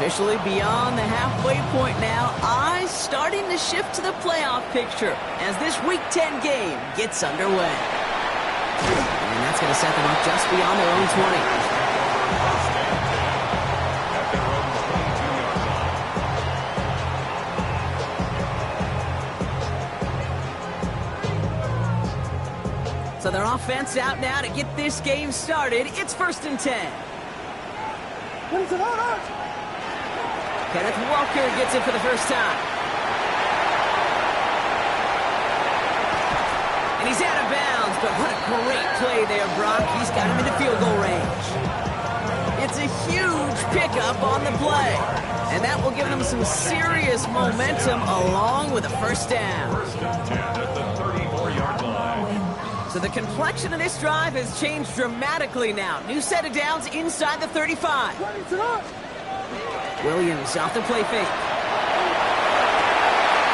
Officially beyond the halfway point now, eyes starting to shift to the playoff picture as this Week 10 game gets underway. And that's going to set them up just beyond their own 20. So their offense out now to get this game started. It's 1st and 10. Kenneth Walker gets it for the first time. And he's out of bounds, but what a great play there, Brock. He's got him into field goal range. It's a huge pickup on the play. And that will give them some serious momentum along with a first down. So the complexion of this drive has changed dramatically now. New set of downs inside the 35. Williams off the play fake.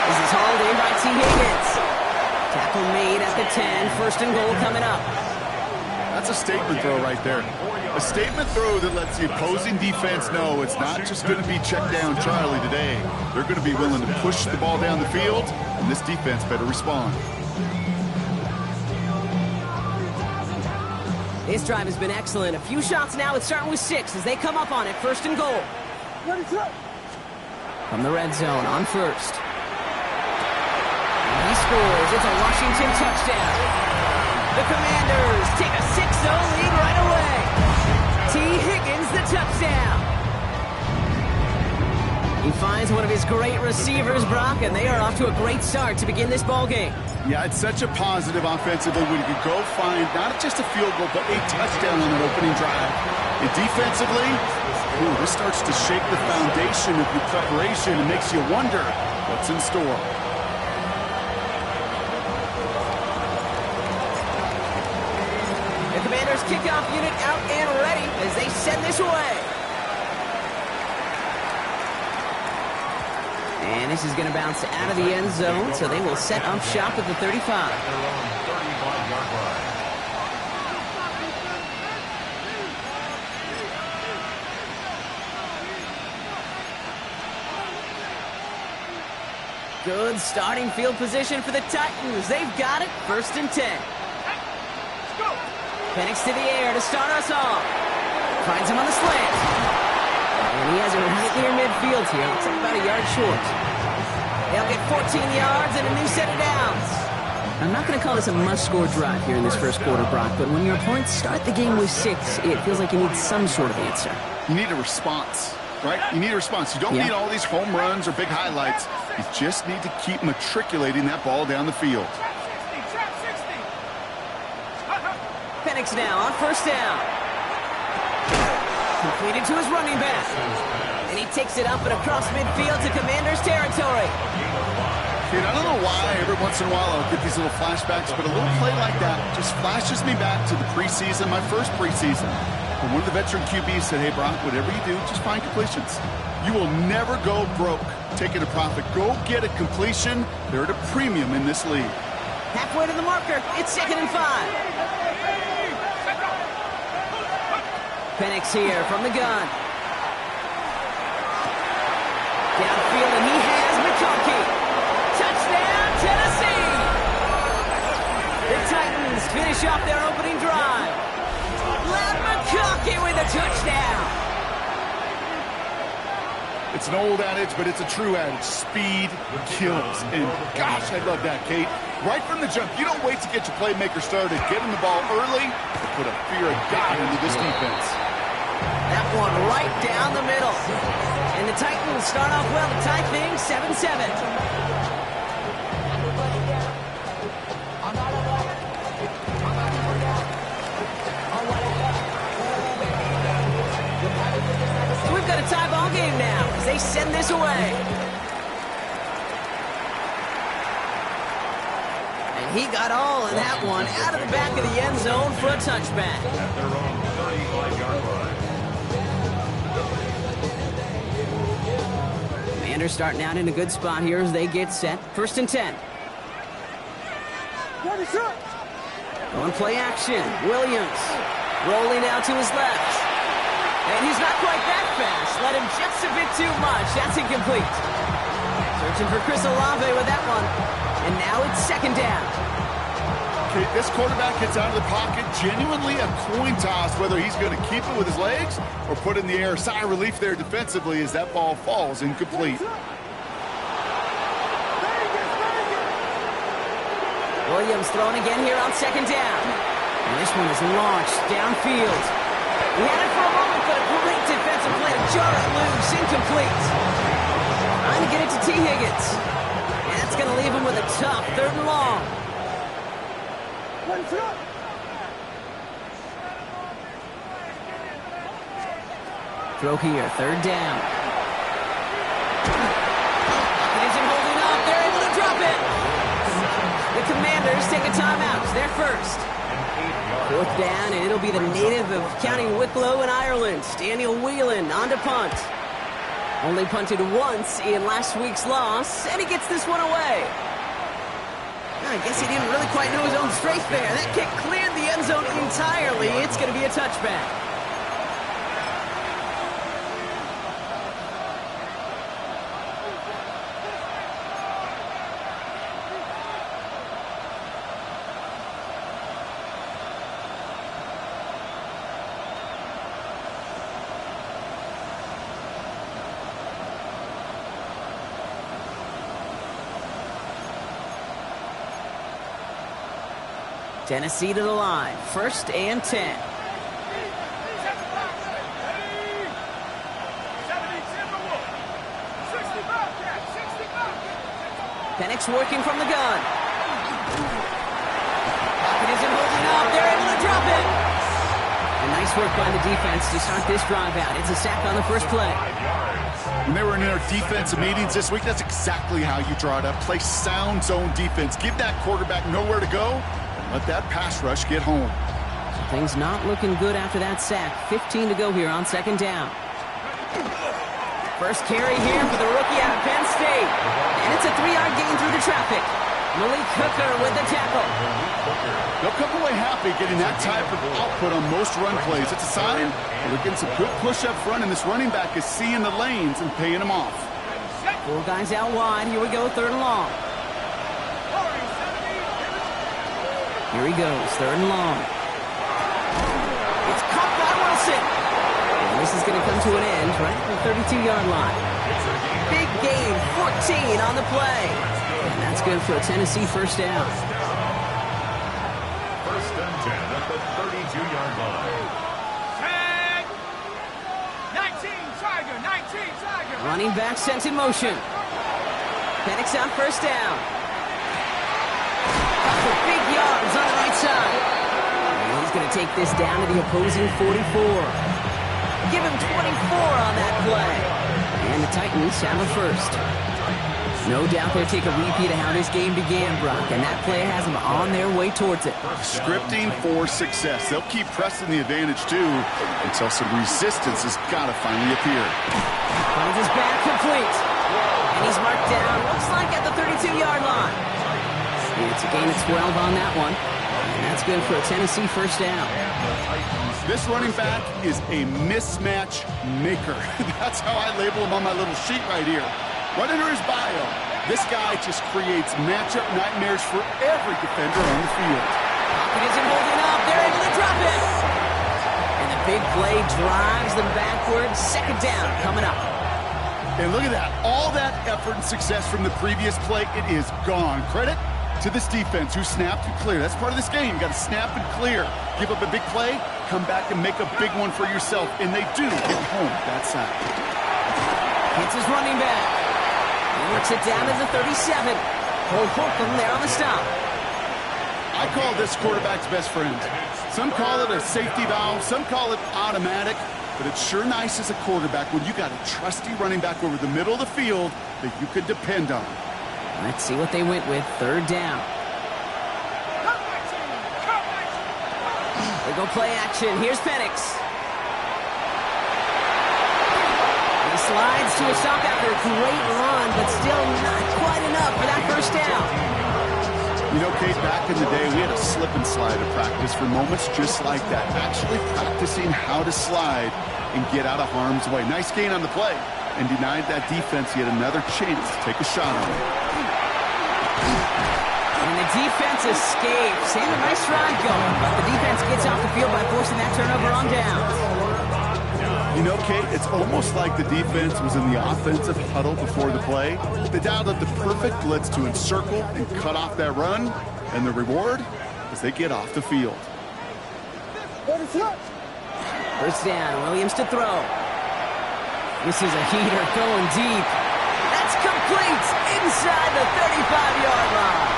This is hauled in by T. Higgins. Tackle made at the 10. 1st and goal coming up. That's a statement throw right there. A statement throw that lets the opposing defense know it's not just going to be check down Charlie today. They're going to be willing to push the ball down the field, and this defense better respond. This drive has been excellent. A few shots now. It's starting with 6 as they come up on it. 1st and goal. From the red zone on 1st. He scores. It's a Washington touchdown. The Commanders take a 6-0 lead right away. T. Higgins the touchdown. He finds one of his great receivers, Brock, and they are off to a great start to begin this ball game. Yeah, it's such a positive offensively when you can go find not just a field goal, but a touchdown on that opening drive. And defensively, this starts to shake the foundation of your preparation and makes you wonder what's in store. The Commanders' kickoff unit out and ready as they send this away. And this is going to bounce out of the end zone, so they will set up shop at the 35. Good starting field position for the Titans. They've got it. 1st and 10. Penix to the air to start us off. Finds him on the slant. And he has it right near midfield here. Looks like about a yard short. They'll get 14 yards and a new set of downs. I'm not going to call this a must-score drive here in this first quarter, Brock, but when your opponents start the game with 6, it feels like you need some sort of answer. You need a response, right? You need a response. You don't need all these home runs or big highlights. You just need to keep matriculating that ball down the field. Penix now on 1st down. Completed to his running back. And he takes it up and across midfield to Commanders territory. Dude, I don't know why every once in a while I'll get these little flashbacks, but a little play like that just flashes me back to the preseason, my first preseason. When one of the veteran QBs said, hey, Brock, whatever you do, just find completions. You will never go broke taking a profit. Go get a completion. They're at a premium in this league. Halfway to the marker. It's 2nd and 5. Penix here from the gun. Downfield, and he has McConkey. Touchdown, Tennessee! The Titans finish off their opening drive. Ladd McConkey with a touchdown. It's an old adage, but it's a true adage. Speed kills. And gosh, I love that, Kate. Right from the jump, you don't wait to get your playmaker started. Get him the ball early to put a fear of God into this defense. That one right down the middle. And the Titans start off well to tie things 7-7. We've got a tie ball game now as they send this away. And he got all in that one out of the back of the end zone for a touchback. At their own 35-yard line. Commanders starting out in a good spot here as they get set. 1st and 10. Going play action. Williams rolling out to his left. And he's not quite that fast. Let him just a bit too much. That's incomplete. Searching for Chris Olave with that one. And now it's second down. Okay, this quarterback gets out of the pocket, genuinely a coin toss whether he's going to keep it with his legs or put it in the air. Sigh of relief there defensively as that ball falls incomplete. Williams throwing again here on second down. And this one is launched downfield. He had it for a moment, but a great defensive play to jar it loose. Incomplete. Trying to get it to T. Higgins. And that's going to leave him with a tough 3rd and long. Throw here, 3rd down. It isn't holding up. They're able to drop it. The Commanders take a timeout. They're first. 4th down, and it'll be the native of County Wicklow in Ireland, Daniel Whelan, on to punt. Only punted once in last week's loss, and he gets this one away. I guess he didn't really quite know his own strength there. That kick cleared the end zone entirely. It's going to be a touchback. Tennessee to the line. 1st and 10. Penix working from the gun. Pocket isn't holding up. They're able to drop it. And nice work by the defense to start this drive out. It's a sack on the first play. When they were in their defensive meetings this week, that's exactly how you draw it up. Play sound zone defense. Give that quarterback nowhere to go. Let that pass rush get home. Things not looking good after that sack. 15 to go here on 2nd down. First carry here for the rookie out of Penn State. And it's a 3-yard gain through the traffic. Malik Hooker with the tackle. They'll come away happy getting that type of output on most run plays. It's a sign that we're getting some good push up front, and this running back is seeing the lanes and paying them off. 4 guys out wide. Here we go, 3rd and long. Here he goes, 3rd and long. It's caught by Wilson. And this is going to come to an end right at the 32-yard line. Big gain, 14 on the play. And that's good for a Tennessee 1st down. 1st and 10 at the 32-yard line. 19, Tiger, 19, Tiger. Running back sent in motion. Penix on 1st down. For big yards on the right side. And he's going to take this down to the opposing 44. Give him 24 on that play. And the Titans have a 1st. No doubt they'll take a repeat of how this game began, Brock, and that play has them on their way towards it. Scripting for success. They'll keep pressing the advantage, too, until some resistance has got to finally appear. Finds his back complete. And he's marked down, looks like at the 32-yard line. It's a gain of 12 on that one. And that's good for a Tennessee 1st down. This running back is a mismatch maker. That's how I label him on my little sheet right here. Right under his bio, this guy just creates matchup nightmares for every defender on the field. Pocket isn't holding up. They're able to drop it. And the big play drives them backwards. 2nd down coming up. And look at that. All that effort and success from the previous play, it is gone. Credit to this defense who snapped and cleared. That's part of this game. You got to snap and clear. Give up a big play, come back and make a big one for yourself. And they do get home that sack. Hits his running back. He works it down to the 37. Cole Holcomb there on the stop. I call this quarterback's best friend. Some call it a safety valve. Some call it automatic. But it's sure nice as a quarterback when you got a trusty running back over the middle of the field that you could depend on. Let's see what they went with. 3rd down. They go play action. Here's Penix. He slides to a stop after a great run, but still not quite enough for that 1st down. You know, Kate, back in the day, we had a slip and slide at practice for moments just like that. Actually practicing how to slide and get out of harm's way. Nice gain on the play, and denied that defense yet another chance to take a shot on it. And the defense escapes. And a nice ride going, but the defense gets off the field by forcing that turnover on downs. You know, Kate, it's almost like the defense was in the offensive huddle before the play. They dialed up the perfect blitz to encircle and cut off that run, and the reward is they get off the field. First down, Williams to throw. This is a heater going deep. That's complete inside the 35-yard line.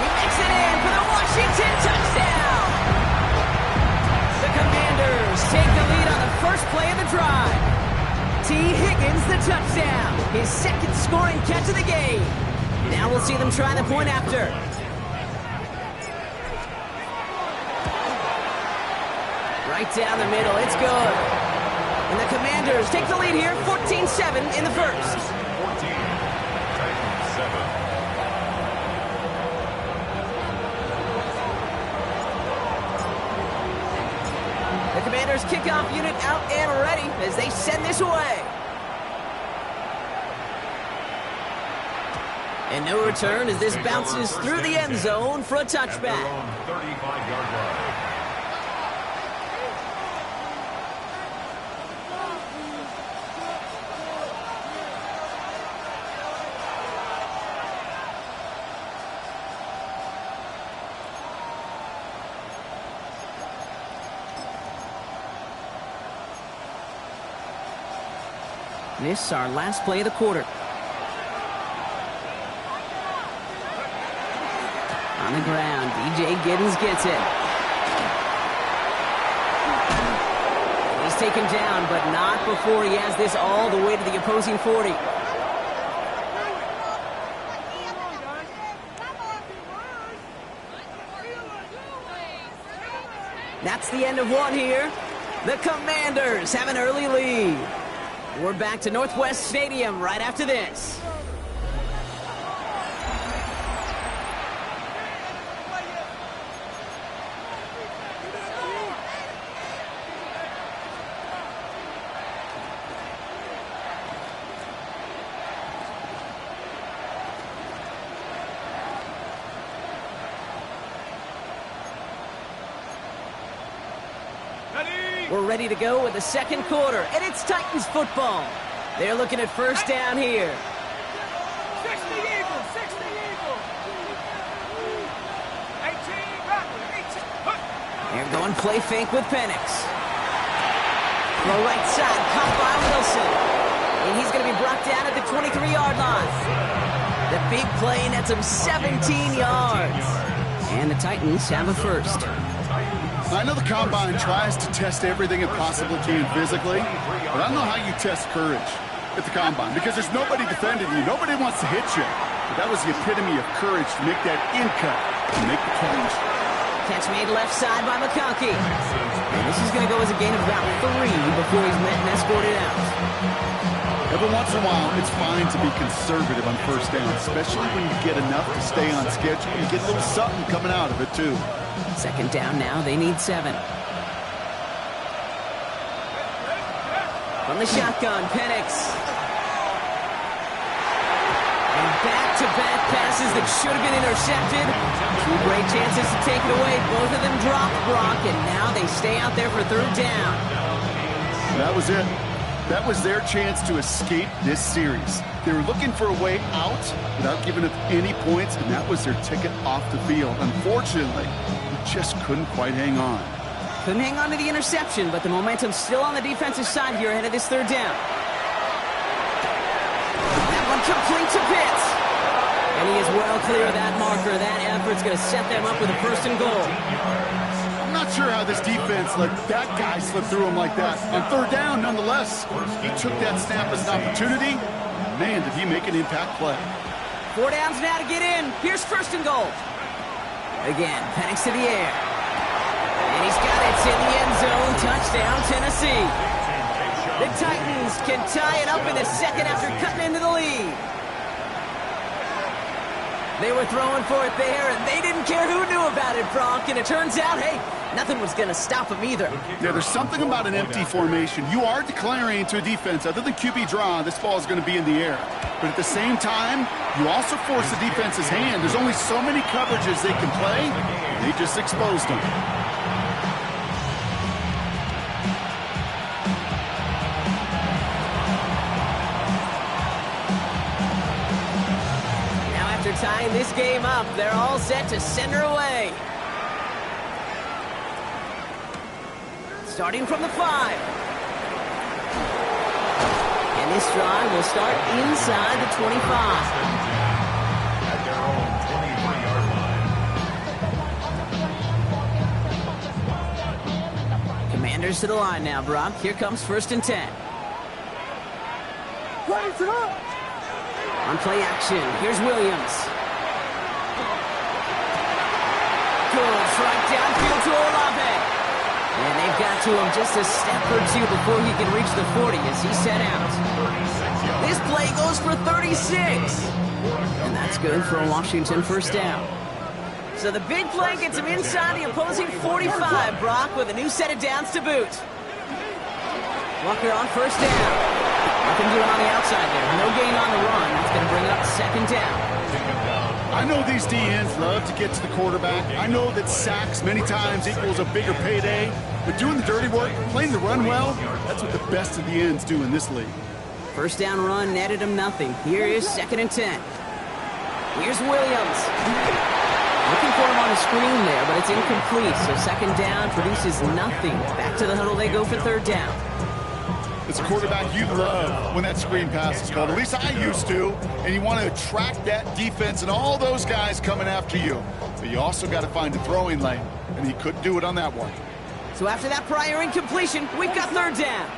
He makes it in for the Washington touchdown. The Commanders take the lead on the first play of the drive. T. Higgins the touchdown. His second scoring catch of the game. Now we'll see them try the point after. Right down the middle, it's good. And the Commanders take the lead here, 14-7 in the first. 14, Titans 7. The Commanders kickoff unit out and ready as they send this away. And no return as this bounces through the end zone for a touchback. 35-yard line. This is our last play of the quarter. On the ground, DJ Giddens gets it. He's taken down, but not before he has this all the way to the opposing 40. That's the end of one here. The Commanders have an early lead. We're back to Northwest Stadium right after this. We're ready to go with the second quarter, and it's Titans football. They're looking at first down here. 60 Eagles, 60 Eagles. 18 Raptors, 18. They're going play fake with Penix. On the right side, caught by Wilson. And he's going to be brought down at the 23-yard line. The big play nets him 17 yards. And the Titans have a first. I know the Combine tries to test everything it possibly can physically, but I don't know how you test courage at the Combine because there's nobody defending you. Nobody wants to hit you. But that was the epitome of courage to make that in cut and make the catch. Catch made left side by McConkey. And this is going to go as a gain of about 3 before he's met and escorted out. Every once in a while, it's fine to be conservative on first down, especially when you get enough to stay on schedule. You get a little something coming out of it, too. Second down now, they need 7. From the shotgun, Penix. And back-to-back passes that should have been intercepted. 2 great chances to take it away. Both of them dropped, Brock, and now they stay out there for third down. That was it. That was their chance to escape this series. They were looking for a way out without giving up any points, and that was their ticket off the field. Unfortunately, he just couldn't quite hang on. Couldn't hang on to the interception, but the momentum's still on the defensive side here ahead of this third down. That one complete to Pitts. And he is well clear of that marker. That effort's going to set them up with a first and goal. I'm not sure how this defense let that guy slip through him like that. On third down, nonetheless, he took that snap as an opportunity. Man, did he make an impact play. 4 downs now to get in. Here's first and goal. Again, Penix to the air. And he's got it in the end zone. Touchdown, Tennessee. The Titans can tie it up in the second after cutting into the lead. They were throwing for it there, and they didn't care who knew about it, Bronk. And it turns out, hey, nothing was going to stop them either. Yeah, there's something about an empty formation. You are declaring to a defense, other than QB draw, this ball is going to be in the air. But at the same time, you also force the defense's hand. There's only so many coverages they can play. They just exposed them. Tying this game up, they're all set to send her away. Starting from the 5. And this drive will start inside the 25. At their own 23-yard line. Commanders to the line now, Brock. Here comes 1st and 10. On play action, here's Williams. Good, right downfield to Olave. And they've got to him just a step or two before he can reach the 40 as he set out. This play goes for 36. And that's good for a Washington 1st down. So the big play gets him inside the opposing 45, Brock, with a new set of downs to boot. Walker on 1st down. Nothing doing on the outside there. No gain on the run. That's going to bring up 2nd down. I know these DNs love to get to the quarterback. I know that sacks many times equals a bigger payday. But doing the dirty work, playing the run well, that's what the best of the ends do in this league. 1st down run netted him nothing. Here is 2nd and 10. Here's Williams. Looking for him on the screen there, but it's incomplete. So 2nd down produces nothing. Back to the huddle they go for 3rd down. It's a quarterback you love when that screen pass is called. At least I used to. And you want to attract that defense and all those guys coming after you. But you also got to find a throwing lane. And he couldn't do it on that one. So after that prior incompletion, we've got 3rd down.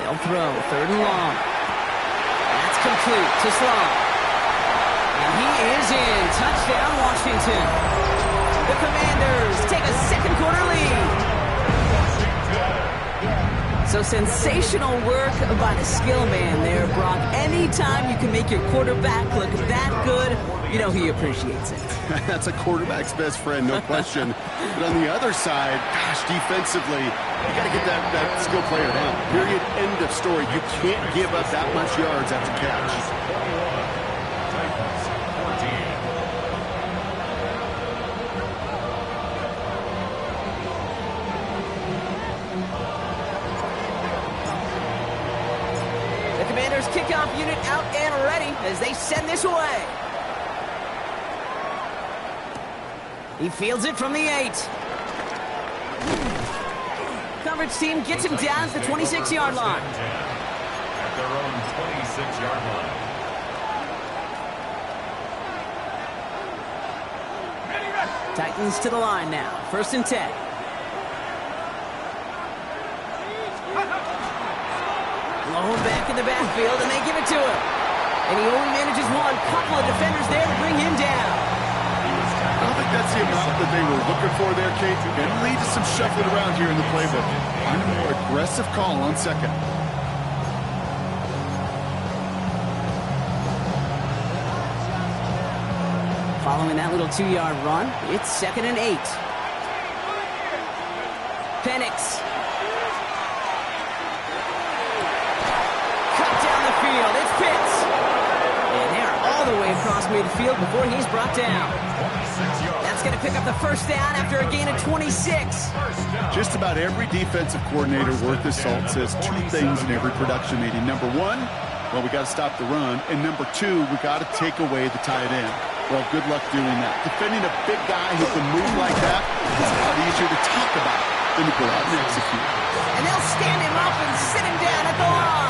They'll throw 3rd and long. That's complete to Sloan. And he is in. Touchdown, Washington. The Commanders take a 2nd quarter lead. So sensational work by the skill man there, Brock. Anytime you can make your quarterback look that good, you know he appreciates it. That's a quarterback's best friend, no question. But on the other side, gosh, defensively, you got to get that skill player down. Period, end of story. You can't give up that much yards after catch. Kickoff unit out and ready as they send this away. He fields it from the 8. Coverage team gets him down to the 26-yard line. At their own 26-yard line. Titans to the line now. 1st and 10. Low back in the backfield, and they give it to him. And he only manages one. Couple of defenders there to bring him down. I don't think that's the amount that they were looking for there, Kate. Going to lead to some shuffling around here in the playbook. Find a more aggressive call on 2nd. Following that little 2-yard run, it's 2nd and 8. Penix. It's Pitts. And they're all the way across midfield before he's brought down. That's going to pick up the 1st down after a gain of 26. Just about every defensive coordinator worth his salt says 2 things in every production meeting. Number 1, well, we got to stop the run. And number 2, we got to take away the tight end. Well, good luck doing that. Defending a big guy who can move like that is a lot easier to talk about than to go out and execute. And they'll stand him up and sit him down at the line.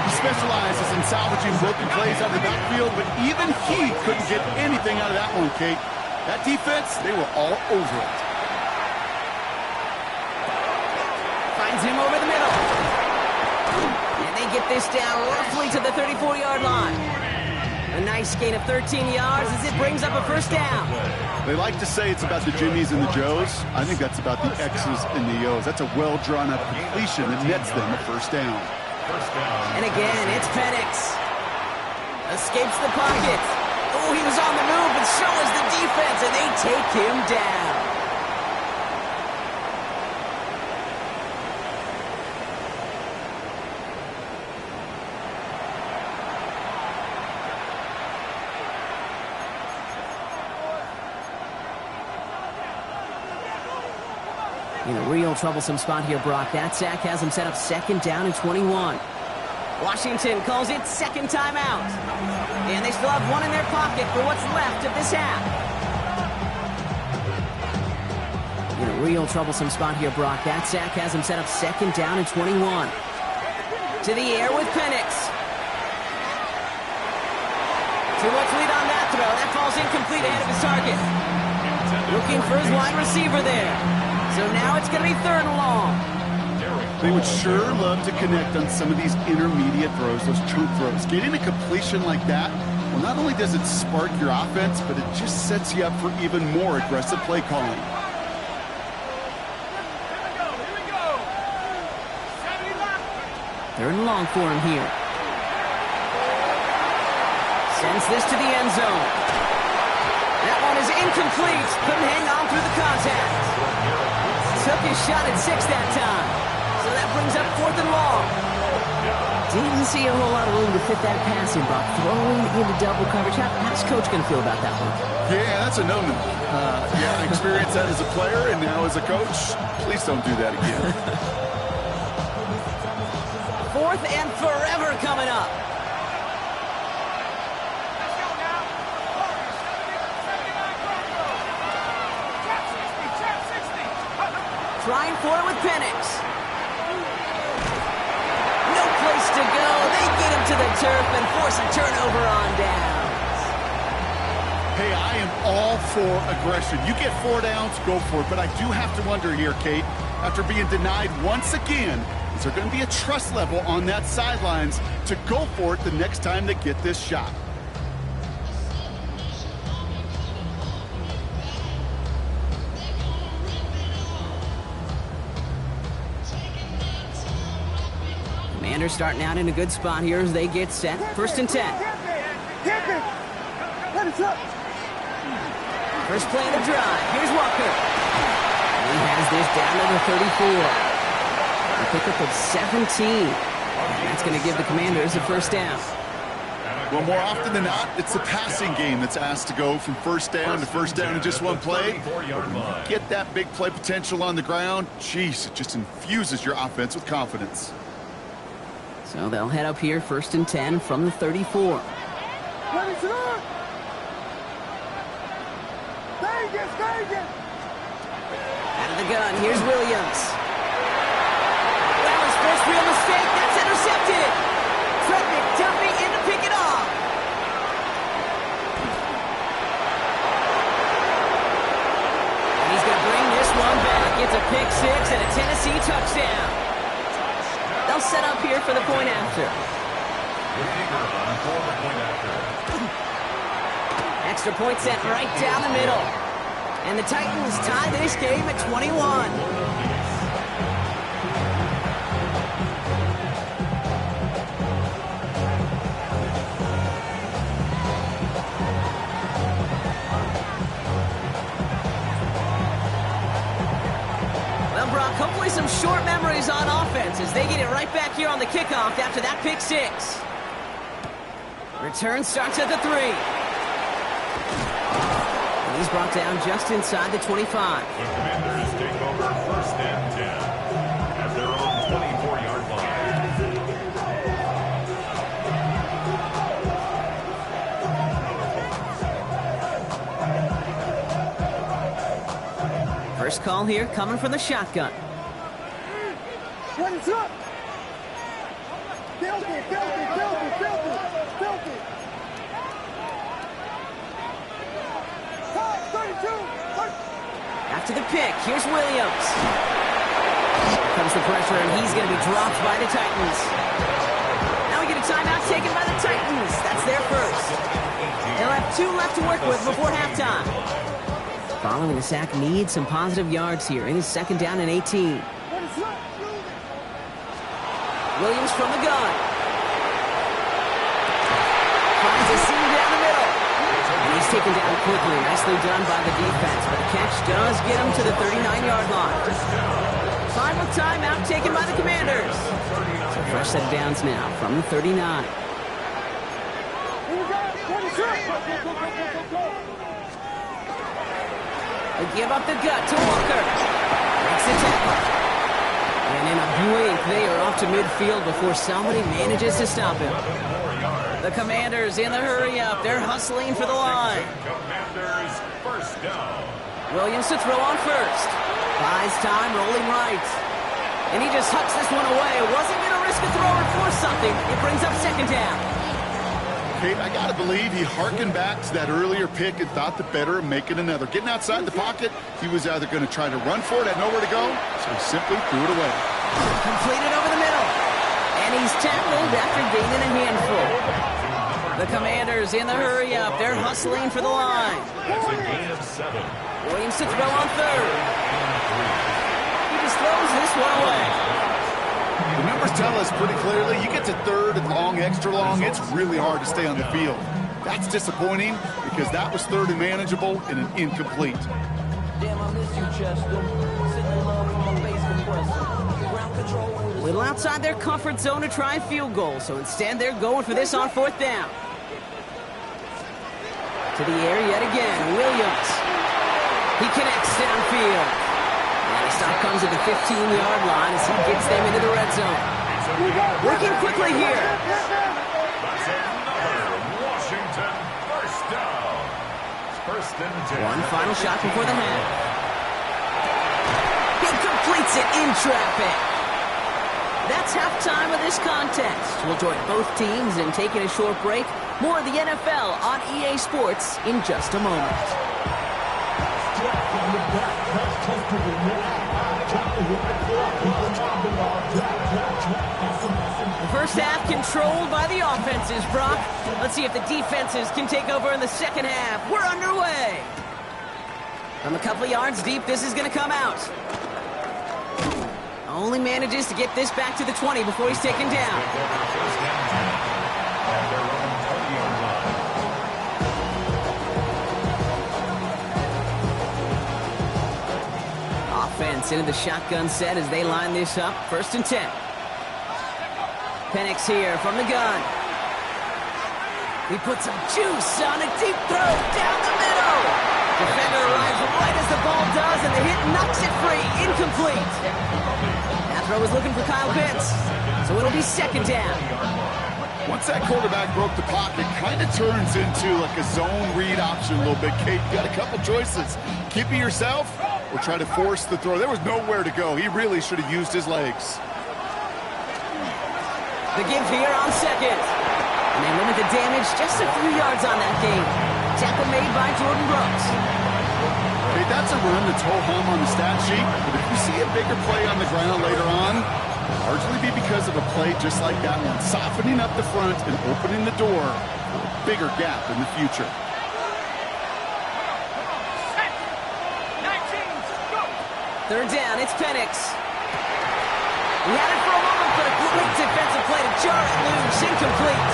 He specializes in salvaging broken plays out of the backfield, but even he couldn't get anything out of that one, Kate. That defense, they were all over it. Finds him over the middle. And they get this down roughly to the 34-yard line. A nice gain of 13 yards as it brings up a 1st down. They like to say it's about the Jimmies and the Joes. I think that's about the X's and the O's. That's a well-drawn-up completion that nets them a 1st down. And again, it's Penix. Escapes the pocket. Oh, he was on the move, and so is the defense, and they take him down. In a real troublesome spot here, Brock. That sack has him set up 2nd down and 21. Washington calls it 2nd timeout. And they still have one in their pocket for what's left of this half. In a real troublesome spot here, Brock. That sack has him set up 2nd down and 21. To the air with Penix. Too much lead on that throw. That falls incomplete ahead of his target. Looking for his wide receiver there. So now it's going to be 3rd and long. They would sure love to connect on some of these intermediate throws, those chunk throws. Getting a completion like that, well, not only does it spark your offense, but it just sets you up for even more aggressive play calling. Here we go. 70 left. 3rd and long for him here. Sends this to the end zone. That one is incomplete. Couldn't hang on through the contact. Took his shot at 6 that time. So that brings up 4th and long. Didn't see a whole lot of room to fit that passing, Brock. Throwing into double coverage. How's Coach going to feel about that one? Yeah, that's a no-no. I experienced that as a player and now as a coach. Please don't do that again. 4th and forever coming up. Let's go now. 79 Bronco. Trap 60. Trying for it with Penix. No place to go. They get him to the turf and force a turnover on downs. Hey, I am all for aggression. You get 4 downs, go for it. But I do have to wonder here, Kate, after being denied once again, is there going to be a trust level on that sidelines to go for it the next time they get this shot? Commanders starting out in a good spot here as they get set. 1st and 10. Let us up. First play of the drive. Here's Walker. He has this down to the 34. A pickup of 17. That's going to give the Commanders a 1st down. Well, more often than not, it's the passing game that's asked to go from 1st down to 1st down in just one play. Get that big play potential on the ground. Jeez, it just infuses your offense with confidence. So they'll head up here 1st and 10 from the 34. Let us up. Stay it. Out of the gun, here's Williams. Well, his first real mistake, that's intercepted. Fred McDuffie in to pick it off. And he's going to bring this one back. It's a pick 6 and a Tennessee touchdown. They'll set up here for the point after. Extra point set right down the middle. And the Titans tie this game at 21. Well, Brock, hopefully some short memories on offense as they get it right back here on the kickoff after that pick 6. Return starts at the 3. He's brought down just inside the 25. The Commanders take over 1st and 10 at their own 24-yard line. First call here coming from the shotgun. What is up? Filthy. After the pick, here's Williams. Here comes the pressure, and he's going to be dropped by the Titans. Now we get a timeout taken by the Titans. That's their first. They'll have 2 left to work with before halftime. Following the sack, needs some positive yards here in his 2nd down and 18. Williams from the gun. Finds a seam down the middle. And he's taken down quickly. Nicely done by the defense. But the catch does get him to the 39-yard line. Final timeout taken by the Commanders. So fresh set of downs now from the 39. They give up the gut to Walker. Makes the tackle. And in a blink, they are off to midfield before somebody manages to stop him. The Commanders in the hurry-up. They're hustling for the line. Commanders first down. Williams to throw on first. Buys time, rolling right. And he just hucks this one away. Wasn't going to risk a throw or force something. It brings up second down. Kate, I got to believe he hearkened back to that earlier pick and thought the better of making another. Getting outside the pocket, he was either going to try to run for it, had nowhere to go, so he simply threw it away. Completed over the middle. And he's tackled after gaining a handful. The Commanders in the hurry-up. They're hustling for the line. That's a gain of 7. Williams to throw on third. He just throws this one away. The numbers tell us pretty clearly, you get to third and long, extra long, it's really hard to stay on the field. That's disappointing because that was third and manageable and an incomplete. Damn, I miss you, Chester. Sitting alone from my face compressor. Ground control. A little outside their comfort zone to try a field goal, so instead they're going for this on fourth down. To the air yet again, Williams. He connects downfield. And the stop comes at the 15-yard line as he gets them into the red zone. Working quickly here. That's another Washington first down. First and 10. One final shot before the half. He completes it in traffic. That's halftime of this contest. We'll join both teams in taking a short break. More of the NFL on EA Sports in just a moment. The first half controlled by the offenses, Brock. Let's see if the defenses can take over in the second half. We're underway. From a couple of yards deep, this is going to come out. Only manages to get this back to the 20 before he's taken down. Offense into the shotgun set as they line this up. First and 10. Penix here from the gun. He puts some juice on a deep throw down the middle. Defender arrives right as the ball does, and the hit knocks it free. Incomplete. That throw was looking for Kyle Pitts, so it'll be second down. Once that quarterback broke the pocket, kind of turns into like a zone read option a little bit. Kate, you got a couple choices. Keep it yourself or try to force the throw. There was nowhere to go. He really should have used his legs. The give here on second. And they limit the damage just a few yards on that game. Tackle made by Jordan Brooks. Okay, that's a run that's ho-hum on the stat sheet, but if you see a bigger play on the ground later on, it'll largely be because of a play just like that one, softening up the front and opening the door for a bigger gap in the future. Third down, it's Penix. He had it for a moment, but a great defensive play to jar it loose. Incomplete.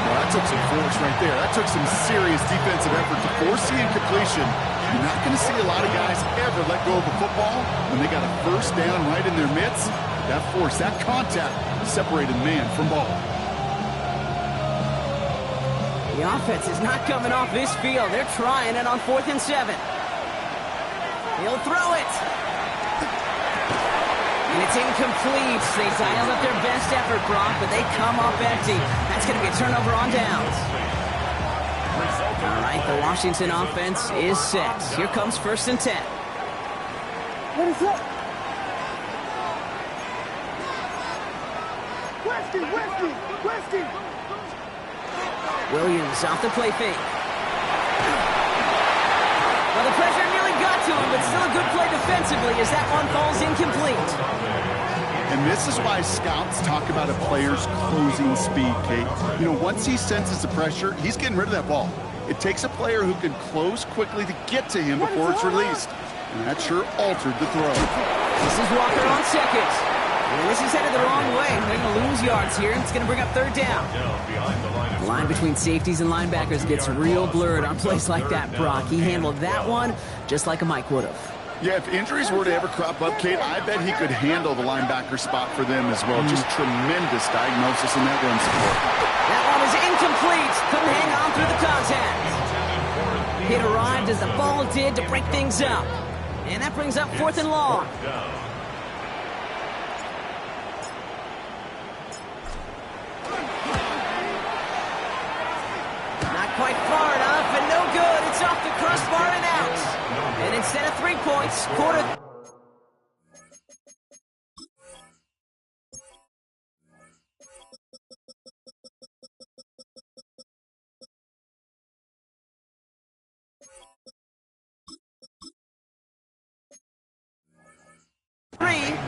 Well, that took some force right there. That took some serious defensive effort to force the incompletion. You're not going to see a lot of guys ever let go of a football when they got a first down right in their midst. That force, that contact, separated man from ball. The offense is not coming off this field. They're trying it on 4th and 7. He'll throw it. And it's incomplete. They dialed up their best effort, Brock, but they come up empty. That's going to be a turnover on downs. All right, the Washington offense is set. Here comes 1st and 10. What is up? Westy! Williams off the play fake. Well, the pressure nearly got to him, but still a good play defensively as that one falls incomplete. And this is why scouts talk about a player's closing speed, Kate. You know, once he senses the pressure, he's getting rid of that ball. It takes a player who can close quickly to get to him before it's released. And that sure altered the throw. This is Walker on second. And this is headed the wrong way. They're going to lose yards here. It's going to bring up third down. The line between safeties and linebackers gets real blurred on plays like that, Brock. He handled that one just like a Mike would have. Yeah, if injuries were to ever crop up, Kate, I bet he could handle the linebacker spot for them as well. Just tremendous diagnosis in that run support. That one is incomplete. Couldn't hang on through the contact. It arrived as the ball did to break things up. And that brings up 4th and long. Not quite far enough, and no good. It's off the crossbar and out. And instead of 3 points, quarter...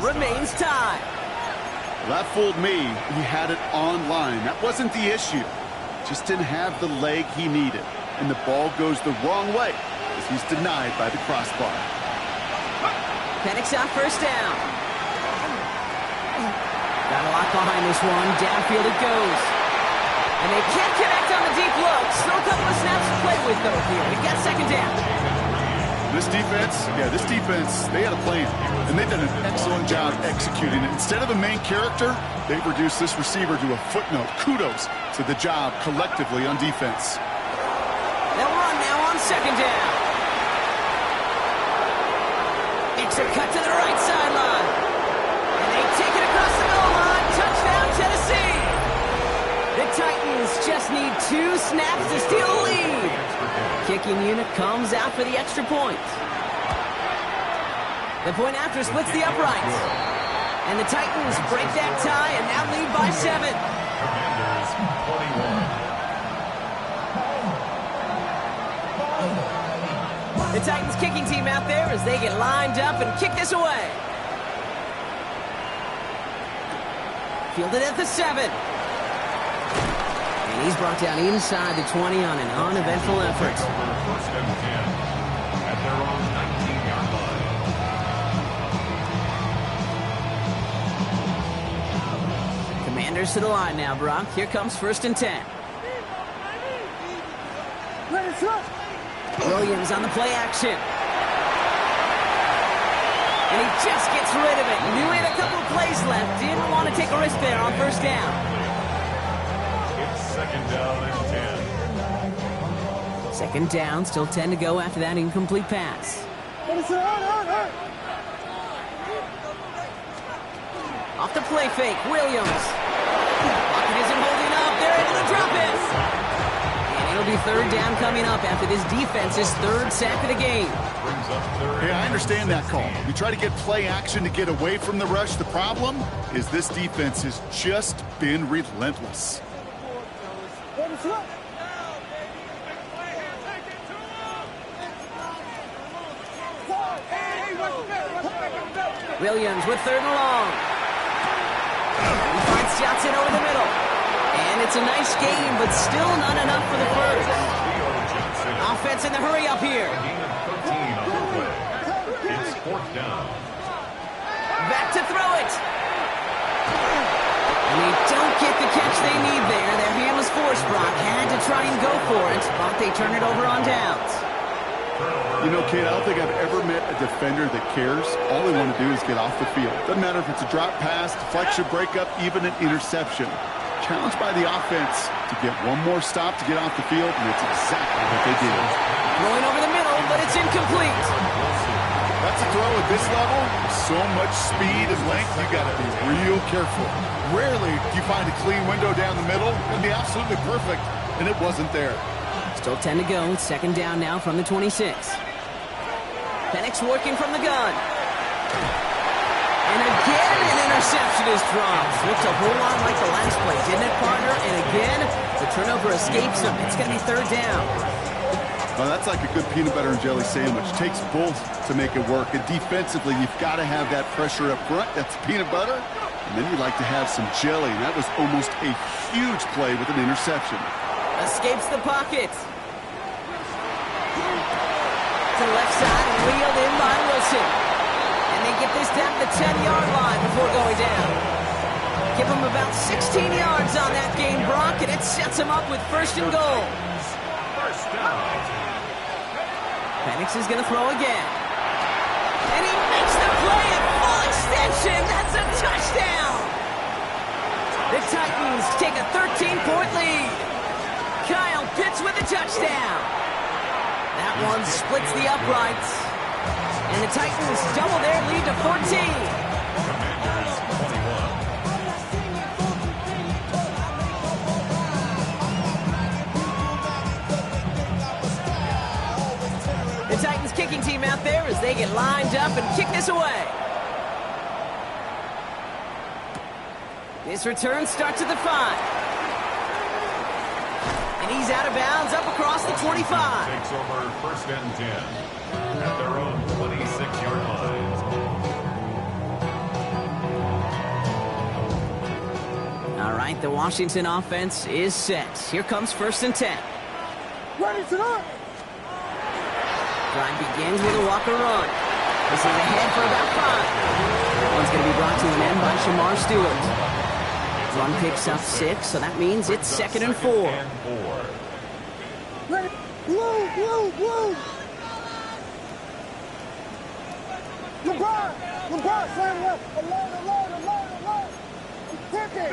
remains tied. That fooled me. He had it online. That wasn't the issue. Just didn't have the leg he needed. And the ball goes the wrong way as he's denied by the crossbar. Penix out first down. Got a lot behind this one. Downfield it goes. And they can't connect on the deep look. Still a couple of snaps to play with, though, here. We've got second down. This defense, they had a plan, and they've done an excellent job executing it. Instead of a main character, they've reduced this receiver to a footnote. Kudos to the job collectively on defense. They'll run now on second down. It's a cut to the right sideline. And they take it across the goal line. Touchdown, Tennessee. The Titans just need 2 snaps to steal the lead. Kicking unit comes out for the extra point. The point after splits the uprights. And the Titans break that tie and now lead by 7. Commanders 21. The Titans kicking team out there as they get lined up and kick this away. Fielded at the 7. And he's brought down inside the 20 on an uneventful effort. First and 10 at their own 19-yard line. Commanders to the line now, Brock. Here comes 1st and 10. Williams on the play action. And he just gets rid of it. Knew he had a couple of plays left. Didn't want to take a risk there on first down. Second down and 10. Second down, still 10 to go after that incomplete pass. Off the play fake, Williams. Pocket isn't holding up. They're able to drop it. And it'll be third down coming up after this defense's 3rd sack of the game. Hey, I understand that call. You try to get play action to get away from the rush. The problem is this defense has just been relentless. Williams with 3rd and long. He finds Johnson over the middle. And it's a nice game, but still not enough for the first. Offense in the hurry up here. 13 on the play. It's 4th down. Back to throw it. And they don't get the catch they need there. Their hand was forced, Brock. Had to try and go for it, but they turn it over on downs. You know, Kate, I don't think I've ever met a defender that cares. All they want to do is get off the field. Doesn't matter if it's a drop pass, deflection, breakup, even an interception. Challenged by the offense to get one more stop to get off the field, and it's exactly what they did. Going over the middle, but it's incomplete. That's a throw at this level. So much speed and length, you got to be real careful. Rarely do you find a clean window down the middle. It'd be absolutely perfect, and it wasn't there. Still 10 to go. Second down now from the 26. Penix working from the gun. And again, an interception is dropped. Looked a whole lot like the last play, didn't it, partner? And again, the turnover escapes him. It's going to be third down. Well, that's like a good peanut butter and jelly sandwich. Takes both to make it work. And defensively, you've got to have that pressure up front. That's peanut butter. And then you like to have some jelly. And that was almost a huge play with an interception. Escapes the pocket. To the left side, wheeled in by Wilson. And they get this down to the 10-yard line before going down. Give them about 16 yards on that game, Brock, and it sets them up with first and goal. First down. Penix is going to throw again. And he makes the play at full extension. That's a touchdown. The Titans take a 13-point lead. Kyle Pitts with a touchdown. That one splits the uprights. And the Titans double their lead to 14. Commanders 21. The Titans kicking team out there as they get lined up and kick this away. This return starts at the 5. And he's out of bounds up across the 25. Takes over first and 10 at their own 26-yard line. All right, the Washington offense is set. Here comes first and 10. Ready to run. Drive begins with a Walker run. This is ahead for about 5. That one's going to be brought to an end by Shamar Stewart. Run picks up 6, so that means it's second and 4. Ready. Blue. LeBron, slam left. Alone. Tip it.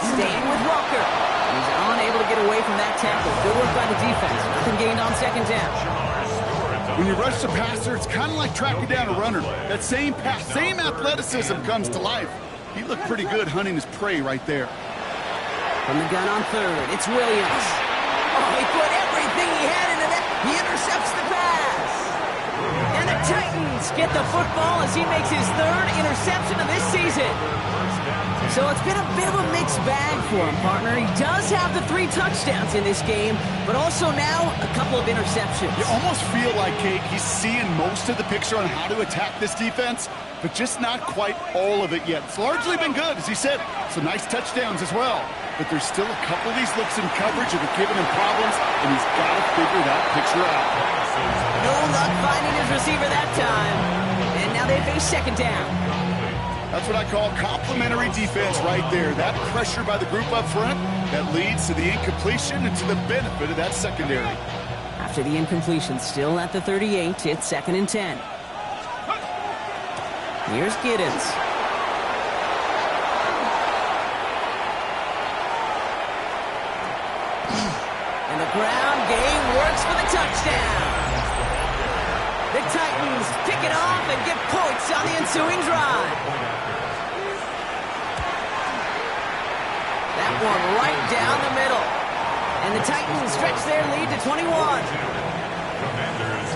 Staying with Walker. He's unable to get away from that tackle. Good work by the defense. Nothing gained on second down. When you rush the passer, it's kind of like tracking down a runner. That same pass, same athleticism comes to life. He looked pretty good hunting his prey right there. From the gun on third, it's Williams. Oh, he put everything he had into that. He intercepts the pass. And the Titans get the football as he makes his 3rd interception of this season. So it's been a bit of a mixed bag for him, partner. He does have the 3 touchdowns in this game, but also now a couple of interceptions. You almost feel like, Kate, he's seeing most of the picture on how to attack this defense, but just not quite all of it yet. It's largely been good, as he said. Some nice touchdowns as well. But there's still a couple of these looks in coverage that are giving him problems, and he's got to figure that picture out. No luck finding his receiver that time. And now they face second down. That's what I call complimentary defense right there. That pressure by the group up front, that leads to the incompletion and to the benefit of that secondary. After the incompletion, still at the 38, it's second and 10. Here's Giddens. And the ground game works for the touchdown. The Titans pick it off and get points on the ensuing drive. That one right down the middle. And the Titans stretch their lead to 21. Commanders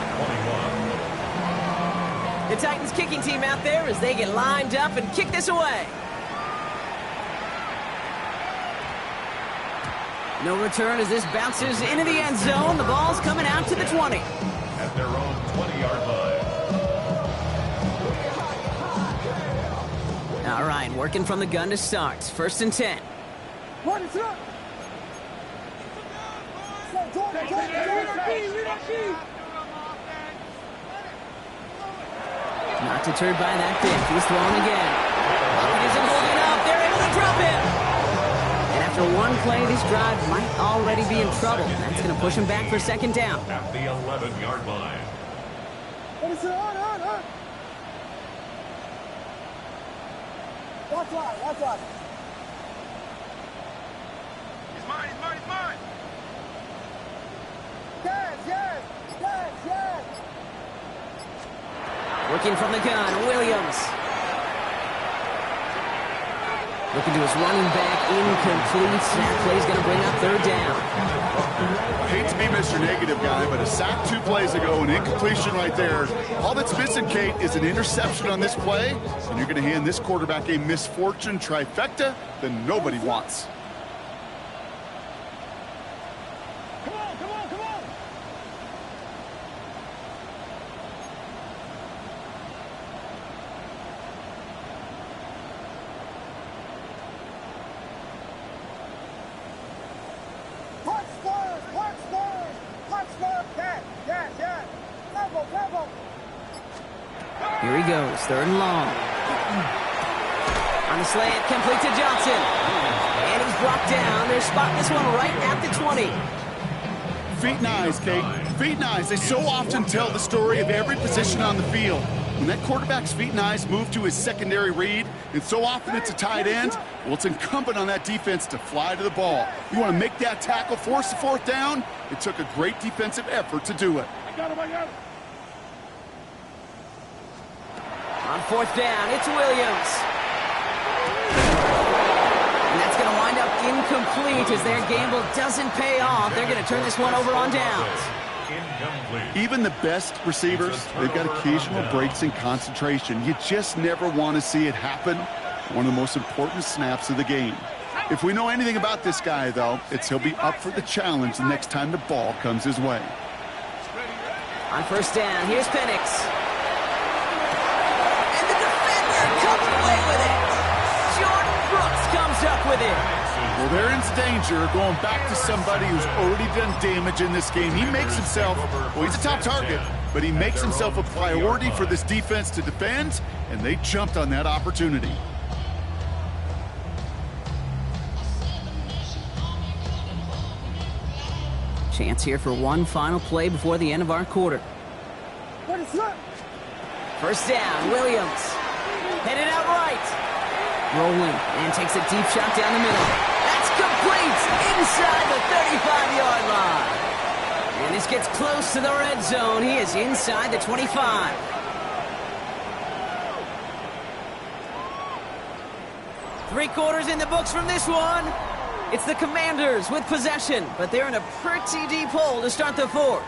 21. The Titans kicking team out there as they get lined up and kick this away. No return as this bounces into the end zone. The ball's coming out to the 20. At their own 20-yard line. All right, working from the gun to start. First and 10. Ready to run. Not deterred by that pick. He's thrown again. Lockett isn't holding up. They're able to drop him. And after one play, this drive might already be in trouble. That's going to push him back for second down. At the 11-yard line. Ready to run. Watch out. He's mine. Yes. Working from the gun, Williams. Looking to his running back, incomplete. That play's going to bring up third down. I hate to be Mr. Negative guy, but a sack 2 plays ago, an incompletion right there. All that's missing, Kate, is an interception on this play, and you're going to hand this quarterback a misfortune trifecta that nobody wants. Come on. Punch squares. Yes. Here he goes, 3rd and long. On the slant, complete to Johnson. And he's brought down. They're spotting this one right at the 20. Feet and eyes, Kate. Feet and eyes. They so often tell the story of every position on the field. When that quarterback's feet and eyes move to his secondary read, and so often it's a tight end, well, it's incumbent on that defense to fly to the ball. You want to make that tackle, force the 4th down? It took a great defensive effort to do it. On 4th down, it's Williams. And that's going to wind up incomplete as their gamble doesn't pay off. They're going to turn this one over on downs. Even the best receivers, they've got occasional breaks in concentration. You just never want to see it happen. One of the most important snaps of the game. If we know anything about this guy, though, it's he'll be up for the challenge the next time the ball comes his way. On 1st down, here's Penix. And the defender comes away with it. Jordan Brooks comes up with it. Well, they're in danger going back to somebody who's already done damage in this game. He makes himself, well, he's a top target, but he makes himself a priority for this defense to defend, and they jumped on that opportunity. Chance here for one final play before the end of our quarter. 1st down, Williams. Headed out right. Rolling, and takes a deep shot down the middle. That's complete inside the 35-yard line. And this gets close to the red zone. He is inside the 25. Three quarters in the books from this one. It's the Commanders with possession, but they're in a pretty deep hole to start the 4th.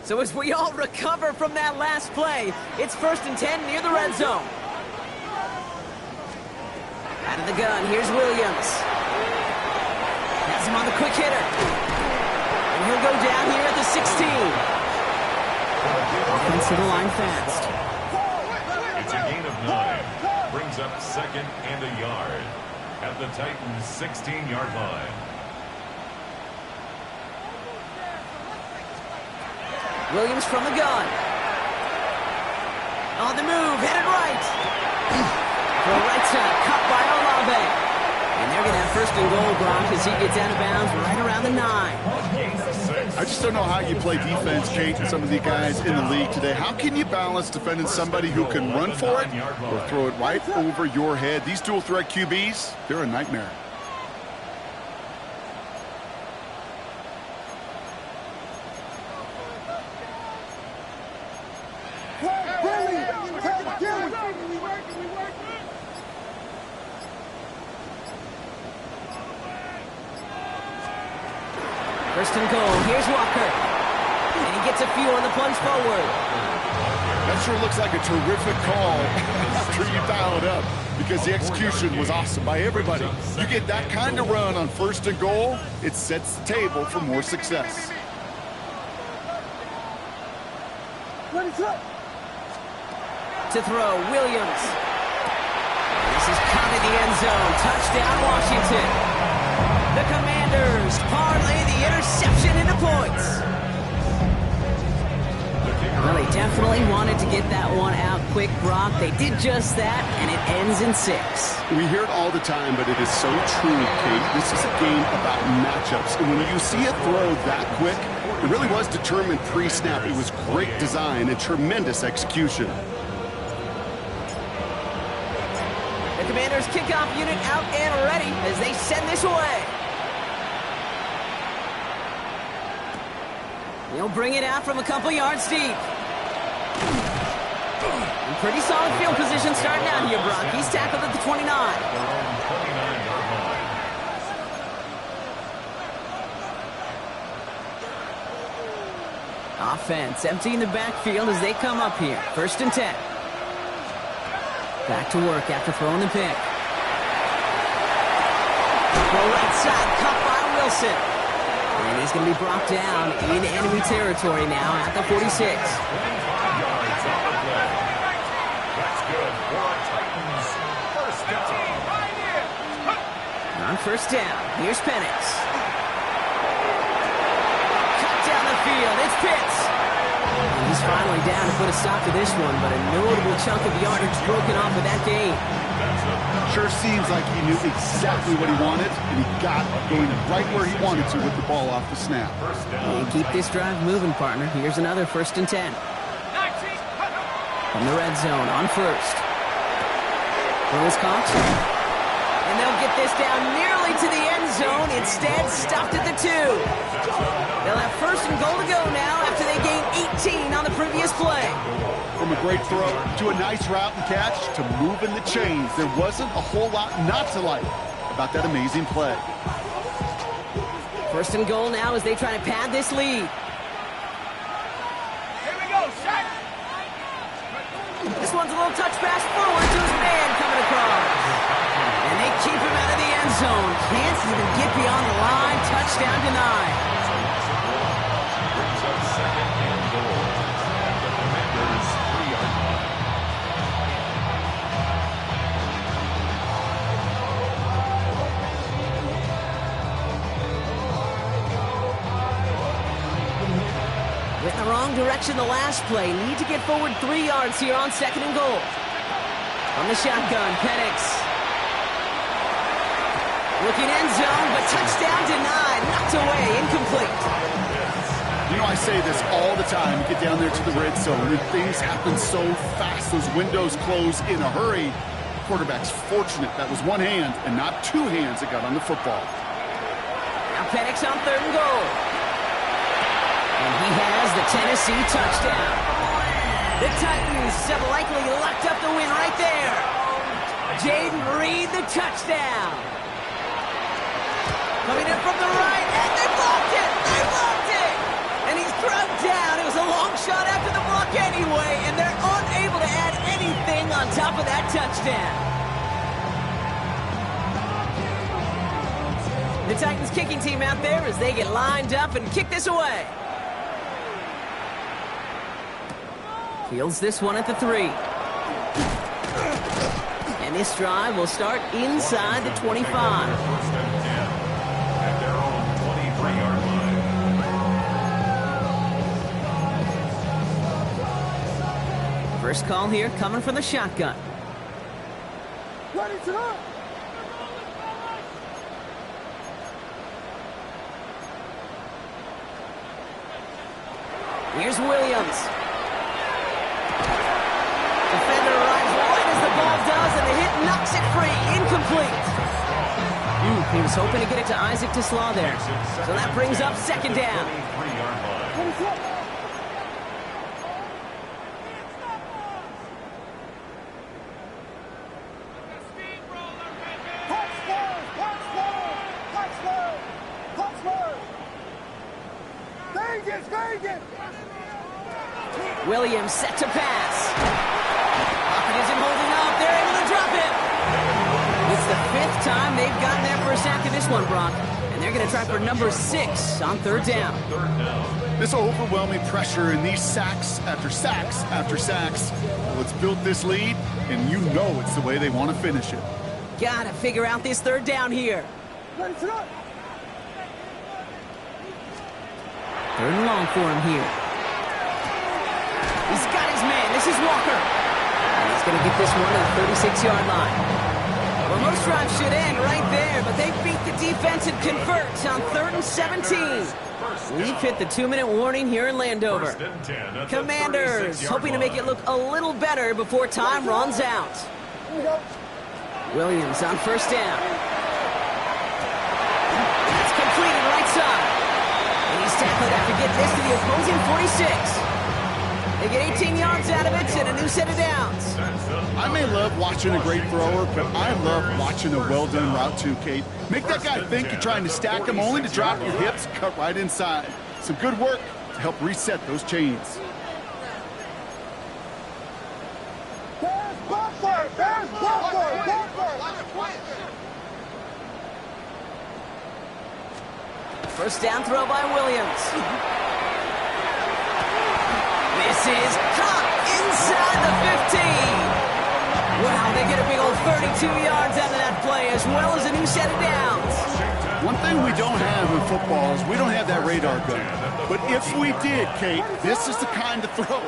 So as we all recover from that last play, it's 1st and 10 near the red zone. Out of the gun, here's Williams. Has him on the quick hitter. And he'll go down here at the 16. Offense to the line fast. It's a gain of 9. Brings up 2nd and a yard at the Titans' 16-yard line. Williams from the gun. On the move, headed right. For a right side, cut by Olave. And they're going to have 1st and goal, Gronk, as he gets out of bounds right around the 9. I just don't know how you play defense, Kate, and some of the guys in the league today. How can you balance defending somebody who can run for it or throw it right over your head? These dual-threat QBs, they're a nightmare. First and goal. Here's Walker. And he gets a few on the plunge forward. That sure looks like a terrific call after you dial it up, because the execution was awesome by everybody. You get that kind of run on 1st and goal, it sets the table for more success. To throw, Williams. This is caught in the end zone. Touchdown, Washington. The Commanders parlay the interception into points. Well, they definitely wanted to get that one out quick, Brock. They did just that, and it ends in 6. We hear it all the time, but it is so true, Kate. This is a game about matchups. And when you see a throw that quick, it really was determined pre-snap. It was great design and tremendous execution. The Commanders' kickoff unit out and ready as they send this away. He'll bring it out from a couple yards deep. And pretty solid field position starting out here, Brock. He's tackled at the 29. Offense emptying the backfield as they come up here. 1st and 10. Back to work after throwing the pick. The right side, cut by Wilson. And he's going to be brought down in enemy territory now at the 46. On first down, here's Penix. Cut down the field, it's Pitts. And he's finally down to put a stop to this one, but a notable chunk of yardage broken off of that game. Sure seems like he knew exactly what he wanted, and he got going right where he wanted to with the ball off the snap. And keep this drive moving, partner. Here's another 1st and 10. From the red zone, on first. Willis Cox. And they'll get this down nearly to the end zone. Instead, stopped at the 2. They'll have 1st and goal to go now after they gained 18 on the previous play. From a great throw to a nice route and catch to moving the chains, there wasn't a whole lot not to like about that amazing play. 1st and goal now as they try to pad this lead. Here we go, shot. This one's a little touch pass forward to his man coming across. And they keep him out of the end zone. Can't even get beyond the line. Touchdown denied. Brings up 2nd and goal at the Commanders' 3-yard line. Went in the wrong direction the last play. Need to get forward 3 yards here on 2nd and goal. On the shotgun, Penix. Looking end zone, but touchdown denied. Knocked away, incomplete. You know, I say this all the time. You get down there to the red zone, and things happen so fast. Those windows close in a hurry. Quarterback's fortunate that was one hand and not 2 hands that got on the football. Now Penix on 3rd and goal. And he has the Tennessee touchdown. The Titans have likely locked up the win right there. Jaden Reed, the touchdown. Coming in from the right, and they blocked it! They blocked it! And he's thrown down. It was a long shot after the block anyway, and they're unable to add anything on top of that touchdown. The Titans kicking team out there as they get lined up and kick this away. Fields this one at the 3. And this drive will start inside the 25. 1st and 10 at their own 23-yard line. First call here coming from the shotgun. Ready to go. Here's Williams. Defender arrives right as the ball does, and the hit knocks it free. Incomplete. He was hoping to get it to Isaac Teslaw there. So that brings up 2nd down. 23-yard line. Ready to go. Touchdown, touchdown, touchdown, touchdown. Vegas, Vegas. Williams set to pass. Pocket isn't holding up. They're able to drop it. It's the 5th time they've gotten their first sack of this one, Brock. And they're going to try for number 6 on 3rd down. 3rd down. This overwhelming pressure and these sacks after sacks after sacks, well, it's built this lead, and you know it's the way they want to finish it. Got to figure out this 3rd down here. Ready to go. 3rd and long for him here. He's got his man. This is Walker. And he's going to get this one to the 36-yard line. Well, most drives should end right there, but they beat the defense and convert on 3rd and 17. We've hit the 2-minute warning here in Landover. 1st and 10 at the Commanders 36-yard hoping to make it look a little better before time runs out. Here we go. Williams on 1st down. That's completed right side. And he's tackled after getting this to the opposing 46. They get 18 yards out of it and a new set of downs. I may love watching a great thrower, but I love watching a well-done route too, Kate. Make that guy think you're trying to stack him only to drop your hips, cut right inside. Some good work to help reset those chains. There's Butler. There's Butler. First down throw by Williams. This is caught inside the 15. Wow, they get a big old 32 yards out of that play, as well as a new set of downs. One thing we don't have in football is we don't have that radar gun. But if we did, Kate, this is the kind of throw,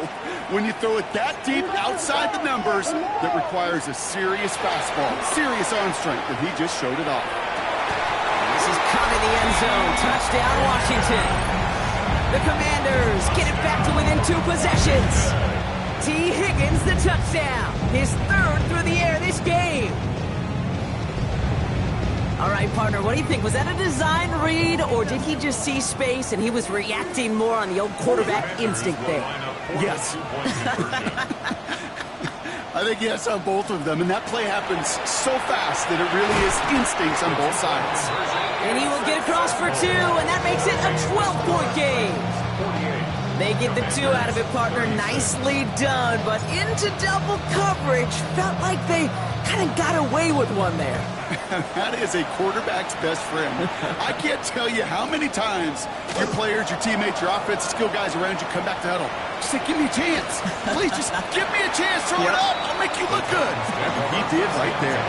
when you throw it that deep outside the numbers, that requires a serious fastball, serious arm strength, and he just showed it off. This is caught in the end zone. Touchdown, Washington. The Commanders get it back to within 2 possessions. T. Higgins, the touchdown. His 3rd through the air this game. All right, partner, what do you think? Was that a design read, or did he just see space and he was reacting more on the old quarterback instinct there? Yes. I think yes on both of them, and that play happens so fast that it really is instincts on both sides. And he will get across for 2, and that makes it a 12-point game. They get the 2 out of it, partner. Nicely done, but into double coverage. Felt like they kind of got away with one there. That is a quarterback's best friend. I can't tell you how many times your players, your teammates, your offensive skill guys around you come back to huddle. Just say, give me a chance. Please, just give me a chance. Throw it up. I'll make you look good. He did right there.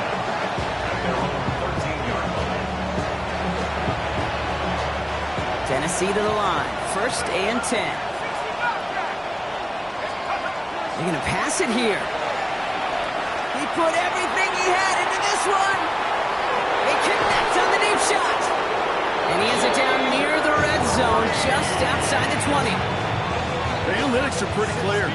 Tennessee to the line. 1st and 10. They're going to pass it here. He put everything he had into this one. They connect on the deep shot. And he has it down near the red zone, just outside the 20. The analytics are pretty clear.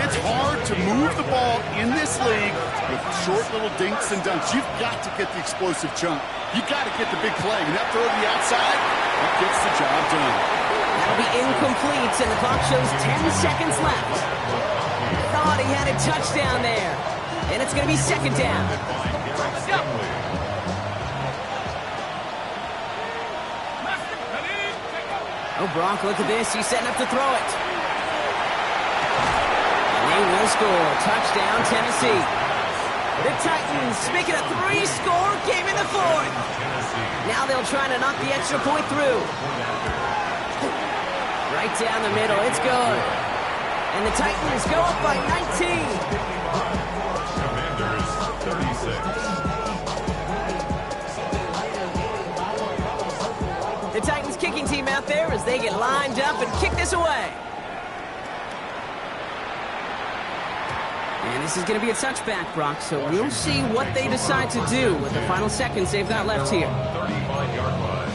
It's hard to move the ball in this league with short little dinks and dunks. You've got to get the explosive chunk. You've got to get the big play. And that throw to the outside, that gets the job done. That'll be incomplete, and the clock shows 10 seconds left. Thought he had a touchdown there. And it's going to be 2nd down. Oh, Brock, look at this. He's setting up to throw it. And they will score. Touchdown, Tennessee. The Titans make it a 3-score game in the 4th. Now they'll try to knock the extra point through. Right down the middle. It's good. And the Titans go up by 19. Commanders 36. The Titans kicking team out there as they get lined up and kick this away. And this is going to be a touchback, Brock, so we'll see what they decide to do with the final seconds they've got left here. 35-yard line.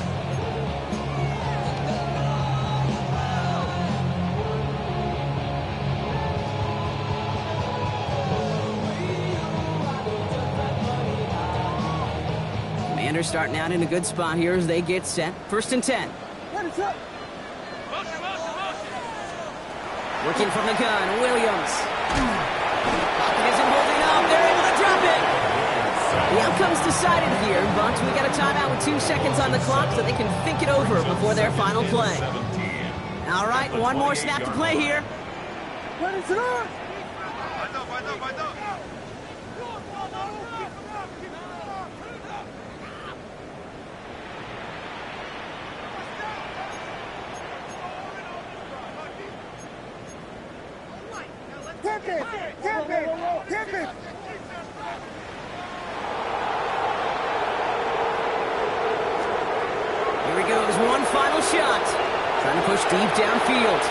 Commanders starting out in a good spot here as they get set. 1st and 10. Working from the gun, Williams. Pocket isn't holding up. They're able to drop it. The outcome's decided here, but we got a timeout with 2 seconds on the clock so they can think it over before their final play. All right, one more snap to play here. Tip it! Tip it! Tip it! Here he goes, one final shot. Trying to push deep downfield.